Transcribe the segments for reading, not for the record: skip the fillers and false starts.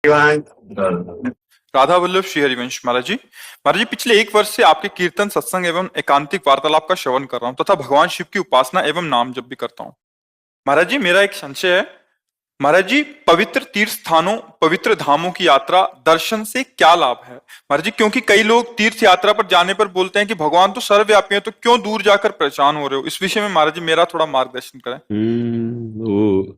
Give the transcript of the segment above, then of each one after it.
राधा वल्लभ श्री हरिवंश महाराज जी पिछले 1 वर्ष से आपके कीर्तन सत्संग एवं एकांतिक वार्तालाप का श्रवण कर रहा हूँ तथा भगवान शिव की उपासना एवं नाम जप भी करता हूँ। महाराज जी मेरा एक संशय है, महाराज जी पवित्र तीर्थ स्थानों पवित्र धामों की यात्रा दर्शन से क्या लाभ है महाराज जी? क्योंकि कई लोग तीर्थ यात्रा पर जाने पर बोलते हैं कि भगवान तो सर्वव्यापी है, तो क्यों दूर जाकर परेशान हो रहे हो? इस विषय में महाराज जी मेरा थोड़ा मार्गदर्शन करें। वो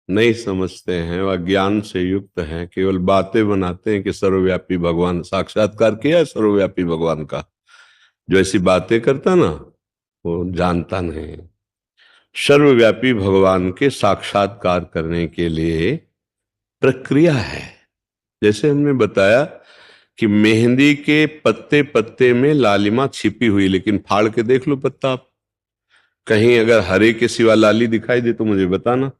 नहीं समझते हैं, वह ज्ञान से युक्त हैं, केवल बातें बनाते हैं कि सर्वव्यापी भगवान, साक्षात्कार किया है सर्वव्यापी भगवान का। जो ऐसी बातें करता ना वो जानता नहीं। सर्वव्यापी भगवान के साक्षात्कार करने के लिए प्रक्रिया है। जैसे हमने बताया कि मेहंदी के पत्ते पत्ते में लालिमा छिपी हुई, लेकिन फाड़ के देख लो पत्ता आप, कहीं अगर हरे के सिवा लाली दिखाई दे तो मुझे बताना।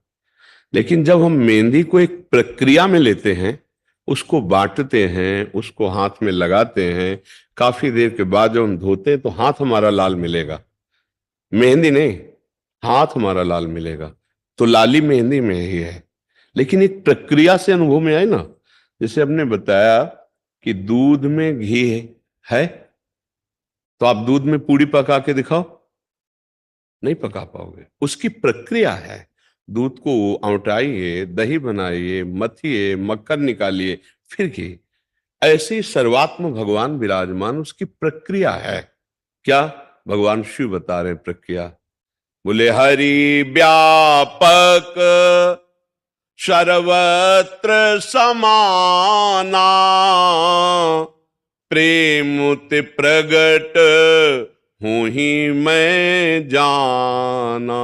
लेकिन जब हम मेहंदी को एक प्रक्रिया में लेते हैं, उसको बांटते हैं, उसको हाथ में लगाते हैं, काफी देर के बाद जब हम धोते हैं तो हाथ हमारा लाल मिलेगा, मेहंदी नहीं, हाथ हमारा लाल मिलेगा। तो लाली मेहंदी में ही है, लेकिन एक प्रक्रिया से अनुभव में आए ना। जैसे हमने बताया कि दूध में घी है, तो आप दूध में पूड़ी पका के दिखाओ, नहीं पका पाओगे। उसकी प्रक्रिया है। दूध को औटाइए, दही बनाइए, मथिए, मक्खन निकालिए, फिर घी। ऐसे सर्वात्म भगवान विराजमान, उसकी प्रक्रिया है। क्या भगवान शिव बता रहे प्रक्रिया? बोले हरि व्यापक सर्वत्र समाना, प्रेमुति प्रगट हूं ही मैं जाना।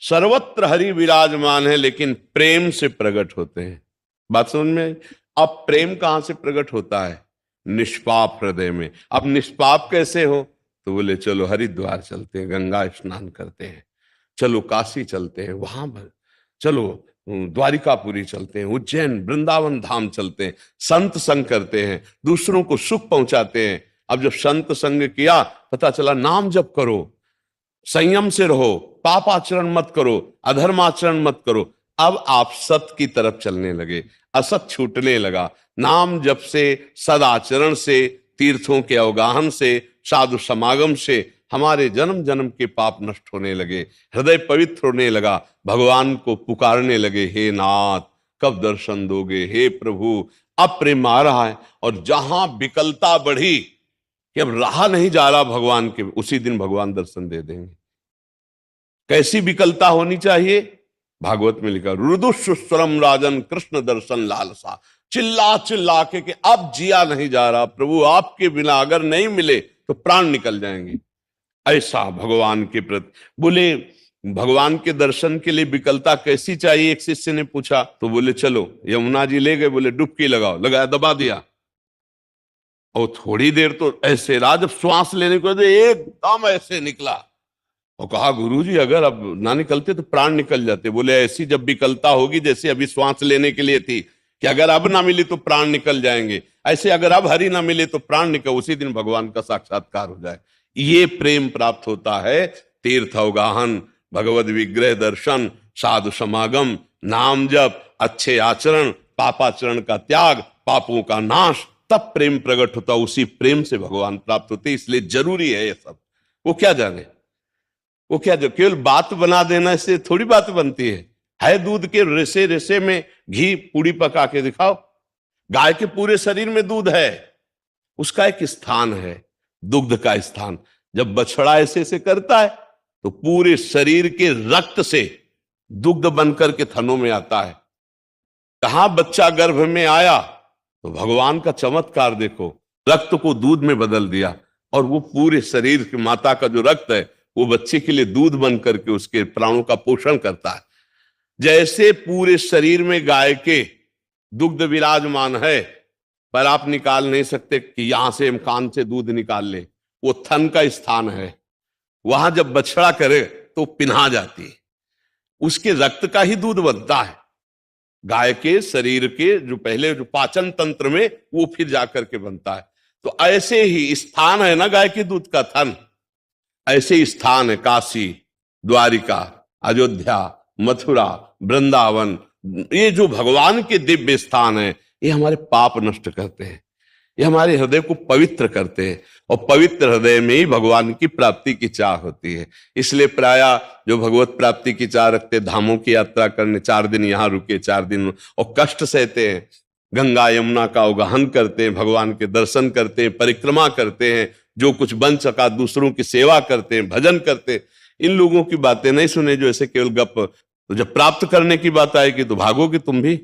सर्वत्र हरि विराजमान है, लेकिन प्रेम से प्रकट होते हैं। बात समझ में? अब प्रेम कहां से प्रकट होता है? निष्पाप हृदय में। अब निष्पाप कैसे हो? तो बोले चलो हरिद्वार चलते हैं, गंगा स्नान करते हैं, चलो काशी चलते हैं, वहां चलो द्वारिकापुरी चलते हैं, उज्जैन वृंदावन धाम चलते हैं, संत संग करते हैं, दूसरों को सुख पहुंचाते हैं। अब जब संत संग किया, पता चला नाम जप करो, संयम से रहो, पाप आचरण मत करो, अधर्म आचरण मत करो। अब आप सत की तरफ चलने लगे, असत छूटने लगा। नाम जप से, सदाचरण से, तीर्थों के अवगाहन से, साधु समागम से हमारे जन्म जन्म के पाप नष्ट होने लगे, हृदय पवित्र होने लगा, भगवान को पुकारने लगे, हे नाथ कब दर्शन दोगे, हे प्रभु। अब प्रेम आ रहा है, और जहां विकलता बढ़ी कि अब रहा नहीं जा रहा भगवान के, उसी दिन भगवान दर्शन दे देंगे। कैसी विकलता होनी चाहिए? भागवत में लिखा, रुदुस्वरम राजन कृष्ण दर्शन लालसा। चिल्ला चिल्ला के कि अब जिया नहीं जा रहा प्रभु, आपके बिना अगर नहीं मिले तो प्राण निकल जाएंगे। ऐसा भगवान के प्रति। बोले भगवान के दर्शन के लिए विकलता कैसी चाहिए? एक शिष्य ने पूछा, तो बोले चलो यमुना जी ले गए, बोले डुबकी लगाओ, लगाया, दबा दिया, और थोड़ी देर तो ऐसे रहा, जब श्वास लेने को एकदम ऐसे निकला, और कहा गुरुजी अगर अब ना निकलते तो प्राण निकल जाते। बोले ऐसी जब विकलता होगी जैसे अभी श्वास लेने के लिए थी कि अगर अब ना मिली तो प्राण निकल जाएंगे, ऐसे अगर अब हरि ना मिले तो प्राण निकल, उसी दिन भगवान का साक्षात्कार हो जाए। ये प्रेम प्राप्त होता है। तीर्थ अवगाहन, भगवद विग्रह दर्शन, साधु समागम, नाम जप, अच्छे आचरण, पापाचरण का त्याग, पापों का नाश, तब प्रेम प्रकट होता। उसी प्रेम से भगवान प्राप्त होते। इसलिए जरूरी है ये सब। वो क्या जाने, वो क्या जो केवल बात बना देना से थोड़ी बात बनती है दूध के रेसे रेसे में घी पूड़ी पका के दिखाओ। गाय के पूरे शरीर में दूध है, उसका एक स्थान है, दुग्ध का स्थान। जब बछड़ा ऐसे ऐसे करता है तो पूरे शरीर के रक्त से दुग्ध बनकर के थनों में आता है। कहां बच्चा गर्भ में आया तो भगवान का चमत्कार देखो, रक्त को दूध में बदल दिया, और वो पूरे शरीर की माता का जो रक्त है वो बच्चे के लिए दूध बन करके उसके प्राणों का पोषण करता है। जैसे पूरे शरीर में गाय के दुग्ध विराजमान है, पर आप निकाल नहीं सकते कि यहां से हम कान से दूध निकाल ले, वो थन का स्थान है। वहां जब बछड़ा करे तो पिन्हा जाती है, उसके रक्त का ही दूध बनता है। गाय के शरीर के जो पहले जो पाचन तंत्र में, वो फिर जाकर के बनता है। तो ऐसे ही स्थान है ना गाय के दूध का थन, ऐसे स्थान है काशी, द्वारिका, अयोध्या, मथुरा, वृंदावन, ये जो भगवान के दिव्य स्थान है, ये हमारे पाप नष्ट करते हैं, ये हमारे हृदय को पवित्र करते हैं, और पवित्र हृदय में ही भगवान की प्राप्ति की चाह होती है। इसलिए प्राय जो भगवत प्राप्ति की चाह रखते, धामों की यात्रा करने, 4 दिन यहाँ रुके, 4 दिन, और कष्ट सहते हैं, गंगा यमुना का अवगाहन करते हैं, भगवान के दर्शन करते हैं, परिक्रमा करते हैं, जो कुछ बन सका दूसरों की सेवा करते हैं, भजन करते हैं। इन लोगों की बातें नहीं सुने जो ऐसे केवल गप। तो जब प्राप्त करने की बात आएगी तो भागोगे तुम भी,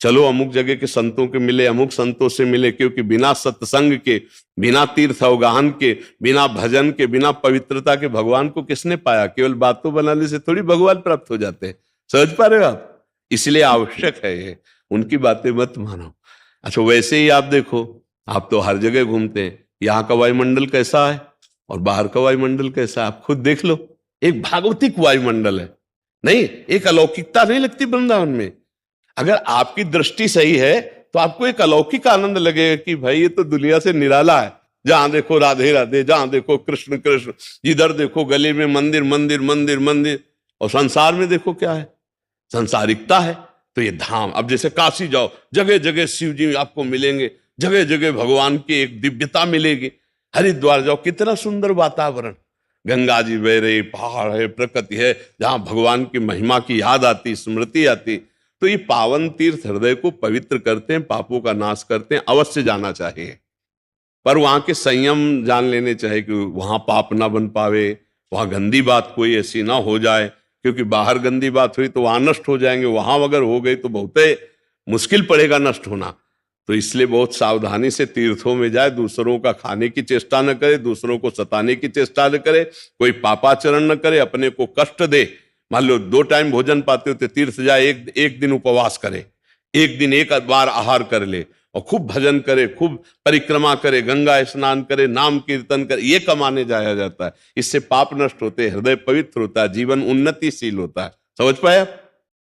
चलो अमुक जगह के संतों के मिले, अमुक संतों से मिले, क्योंकि बिना सत्संग के, बिना तीर्थ अवगाहन के, बिना भजन के, बिना पवित्रता के भगवान को किसने पाया? केवल बातों बनाने से थोड़ी भगवान प्राप्त हो जाते हैं, समझ पा रहे हो आप? इसलिए आवश्यक है ये, उनकी बातें मत मानो। अच्छा, वैसे ही आप देखो, आप तो हर जगह घूमते हैं, यहाँ का वायुमंडल कैसा है और बाहर का वायुमंडल कैसा है, आप खुद देख लो। एक भागवतिक वायुमंडल है, नहीं, एक अलौकिकता नहीं लगती वृंदावन में? अगर आपकी दृष्टि सही है तो आपको एक अलौकिक आनंद लगेगा कि भाई ये तो दुनिया से निराला है। जहां देखो राधे राधे, जहां देखो कृष्ण कृष्ण, जिधर देखो गली में मंदिर मंदिर मंदिर मंदिर, और संसार में देखो क्या है, संसारिकता है। तो ये धाम, अब जैसे काशी जाओ, जगह जगह शिव जी आपको मिलेंगे, जगह जगह भगवान की एक दिव्यता मिलेगी। हरिद्वार जाओ, कितना सुंदर वातावरण, गंगा जी बह रही, पहाड़ है, प्रकृति है, जहां भगवान की महिमा की याद आती, स्मृति आती। तो ये पावन तीर्थ हृदय को पवित्र करते हैं, पापों का नाश करते हैं, अवश्य जाना चाहिए। पर वहां के संयम जान लेने चाहिए कि वहां पाप ना बन पावे, वहां गंदी बात कोई ऐसी ना हो जाए, क्योंकि बाहर गंदी बात हुई तो वहां नष्ट हो जाएंगे, वहां अगर हो गई तो बहुत मुश्किल पड़ेगा नष्ट होना। तो इसलिए बहुत सावधानी से तीर्थों में जाए, दूसरों का खाने की चेष्टा न करे, दूसरों को सताने की चेष्टा न करे, कोई पापाचरण न करे, अपने को कष्ट दे। मान लो 2 टाइम भोजन पाते हो तो तीर्थ जाए, एक दिन उपवास करे, एक दिन एक बार आहार कर ले, और खूब भजन करे, खूब परिक्रमा करे, गंगा स्नान करे, नाम कीर्तन करे, ये कमाने जाया जाता है। इससे पाप नष्ट होते, हृदय पवित्र होता है, जीवन उन्नतिशील होता है। समझ पाए आप?